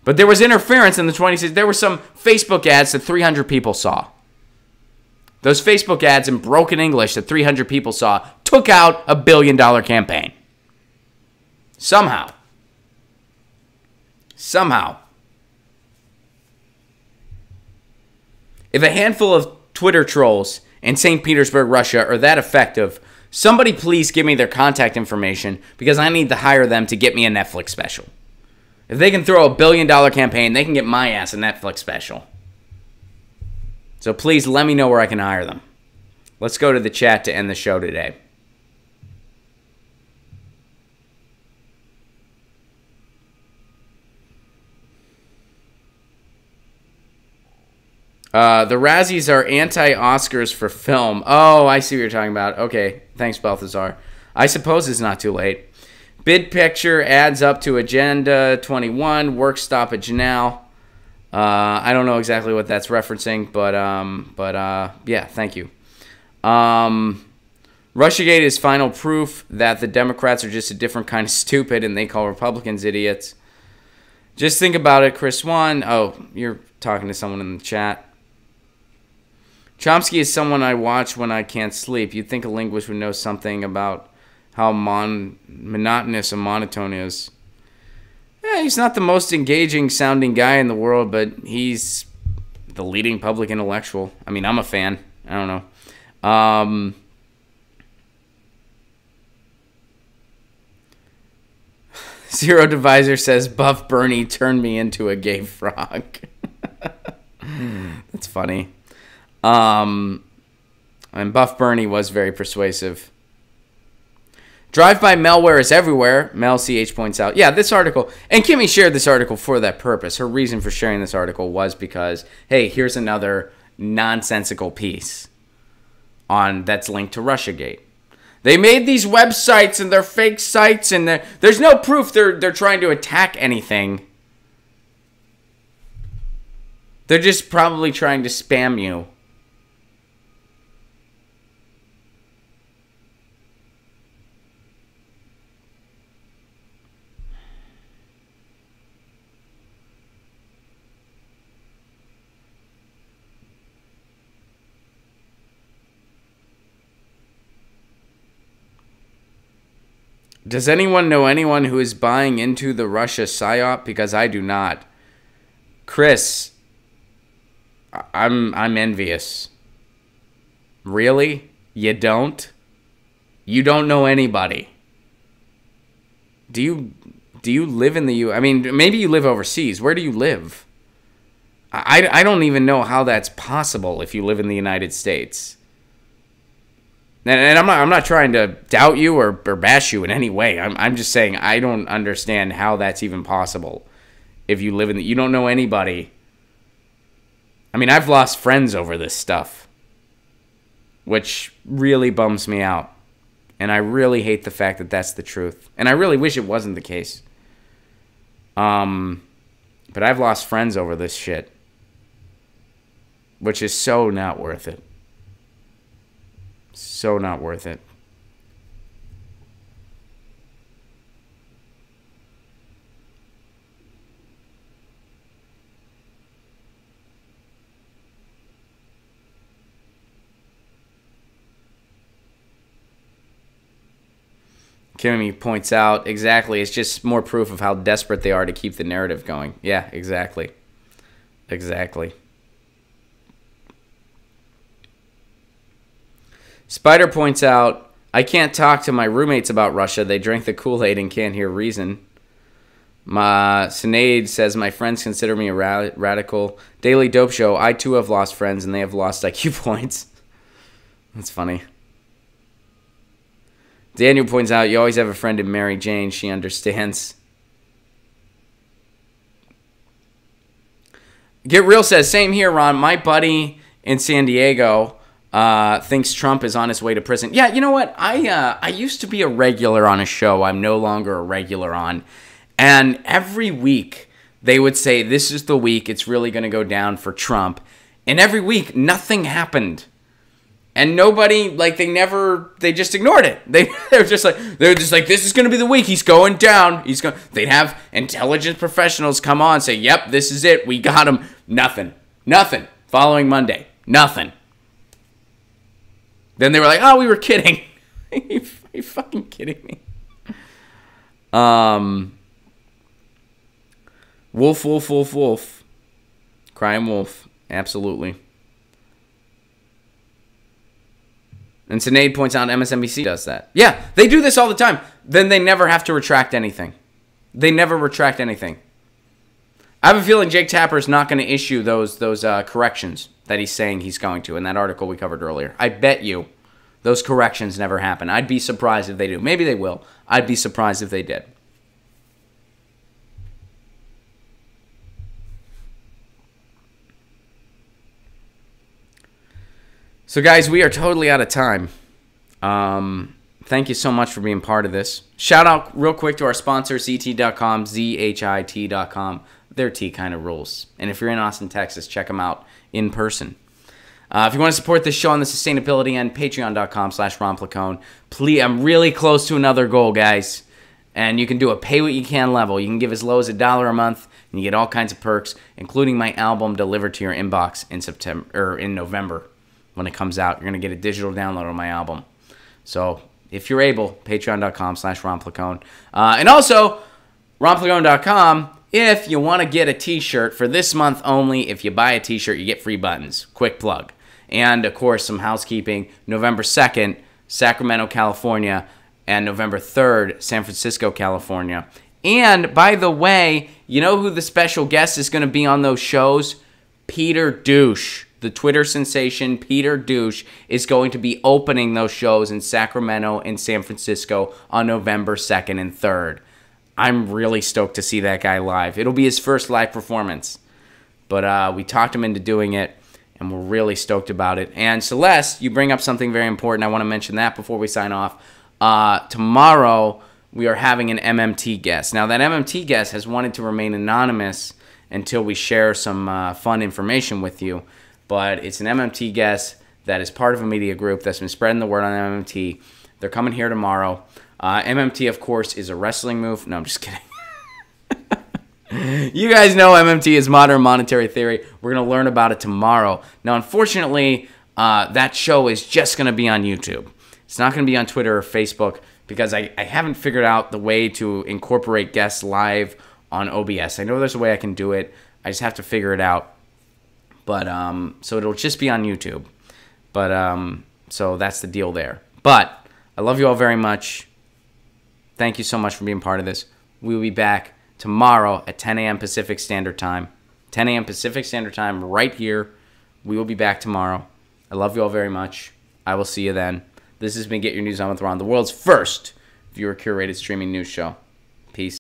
But there was interference in the 20s. There were some Facebook ads that 300 people saw. Those Facebook ads in broken English that 300 people saw took out a $1 billion campaign. Somehow. If a handful of Twitter trolls in St. Petersburg, Russia are that effective, somebody please give me their contact information because I need to hire them to get me a Netflix special. If they can throw a $1 billion campaign, they can get my ass a Netflix special. So please let me know where I can hire them. Let's go to the chat to end the show today. The Razzies are anti-Oscars for film. Oh, I see what you're talking about. Okay, thanks, Balthazar. I suppose it's not too late. Bid picture adds up to Agenda 21. Work stoppage now. I don't know exactly what that's referencing, but yeah, thank you. Russiagate is final proof that the Democrats are just a different kind of stupid and they call Republicans idiots. Just think about it, Chris 1. Oh, you're talking to someone in the chat. Chomsky is someone I watch when I can't sleep. You'd think a linguist would know something about how monotonous a monotone is. Yeah, he's not the most engaging sounding guy in the world, but he's the leading public intellectual. I mean, I'm a fan. I don't know. Zero Divisor says, Buff Bernie turned me into a gay frog. That's funny. And Buff Bernie was very persuasive. Drive-by malware is everywhere, Mel CH points out. Yeah, this article, and Kimmy shared this article for that purpose. Her reason for sharing this article was because, hey, here's another nonsensical piece that's linked to Russiagate. They made these websites, and they're fake sites, and there's no proof they're trying to attack anything. They're just probably trying to spam you. Does anyone know anyone who is buying into the Russia psyop? Because I do not. Chris, I'm envious. Really? You don't? You don't know anybody. Do you live in the U? I mean, maybe you live overseas. Where do you live? I don't even know how that's possible if you live in the United States. And I'm not trying to doubt you or bash you in any way. I'm just saying I don't understand how that's even possible. If you live in you don't know anybody. I mean, I've lost friends over this stuff, which really bums me out. And I really hate the fact that that's the truth. And I really wish it wasn't the case. But I've lost friends over this shit, which is so not worth it. So not worth it. Kimmy points out, exactly, it's just more proof of how desperate they are to keep the narrative going. Yeah, exactly. Exactly. Spider points out, I can't talk to my roommates about Russia. They drank the Kool-Aid and can't hear reason. Sinead says, my friends consider me a radical. Daily Dope Show, I too have lost friends and they have lost IQ points. That's funny. Daniel points out, you always have a friend in Mary Jane. She understands. Get Real says, same here, Ron. My buddy in San Diego thinks Trump is on his way to prison. Yeah, you know what? I used to be a regular on a show I'm no longer a regular on. And every week they would say, this is the week it's really going to go down for Trump. And every week nothing happened. And nobody, like, they just ignored it. They're just like, this is going to be the week. He's going down. They'd have intelligence professionals come on and say, yep, this is it. We got him. Nothing. Following Monday. Nothing. Then they were like, oh, we were kidding. Are you fucking kidding me? Wolf. Crying wolf. Absolutely. And Sinead points out MSNBC does that. Yeah, they do this all the time. Then they never have to retract anything. They never retract anything. I have a feeling Jake Tapper is not going to issue those corrections that he's saying he's going to in that article we covered earlier. I bet you those corrections never happen. I'd be surprised if they do. Maybe they will. I'd be surprised if they did. So, guys, we are totally out of time. Thank you so much for being part of this. Shout out real quick to our sponsor, ZT.com, ZHIT.com. Their tea kind of rules. And if you're in Austin, Texas, check them out in person. If you want to support this show on the sustainability end, patreon.com/Ron Placone. Please, I'm really close to another goal, guys. And you can do a pay-what-you-can level. You can give as low as $1 a month, and you get all kinds of perks, including my album delivered to your inbox in November. When it comes out, you're going to get a digital download of my album. So, if you're able, patreon.com/Ron Placone. And also, ronplacone.com, if you want to get a t-shirt for this month only. If you buy a t-shirt, you get free buttons. Quick plug. And, of course, some housekeeping. November 2nd, Sacramento, California. And November 3rd, San Francisco, California. And, by the way, you know who the special guest is going to be on those shows? Peter Douche. The Twitter sensation Peter Douche is going to be opening those shows in Sacramento and San Francisco on November 2nd and 3rd. I'm really stoked to see that guy live. It'll be his first live performance. But we talked him into doing it, and we're really stoked about it. And Celeste, you bring up something very important. I want to mention that before we sign off. Tomorrow, we are having an MMT guest. Now, that MMT guest has wanted to remain anonymous until we share some fun information with you. But it's an MMT guest that is part of a media group that's been spreading the word on MMT. They're coming here tomorrow. MMT, of course, is a wrestling move. No, I'm just kidding. You guys know MMT is modern monetary theory. We're going to learn about it tomorrow. Now, unfortunately, that show is just going to be on YouTube. It's not going to be on Twitter or Facebook because I haven't figured out the way to incorporate guests live on OBS. I know there's a way I can do it. I just have to figure it out. But, so it'll just be on YouTube. But, so that's the deal there. But, I love you all very much. Thank you so much for being part of this. We will be back tomorrow at 10 a.m. Pacific Standard Time. 10 a.m. Pacific Standard Time right here. We will be back tomorrow. I love you all very much. I will see you then. This has been Get Your News On with Ron, the world's first viewer-curated streaming news show. Peace.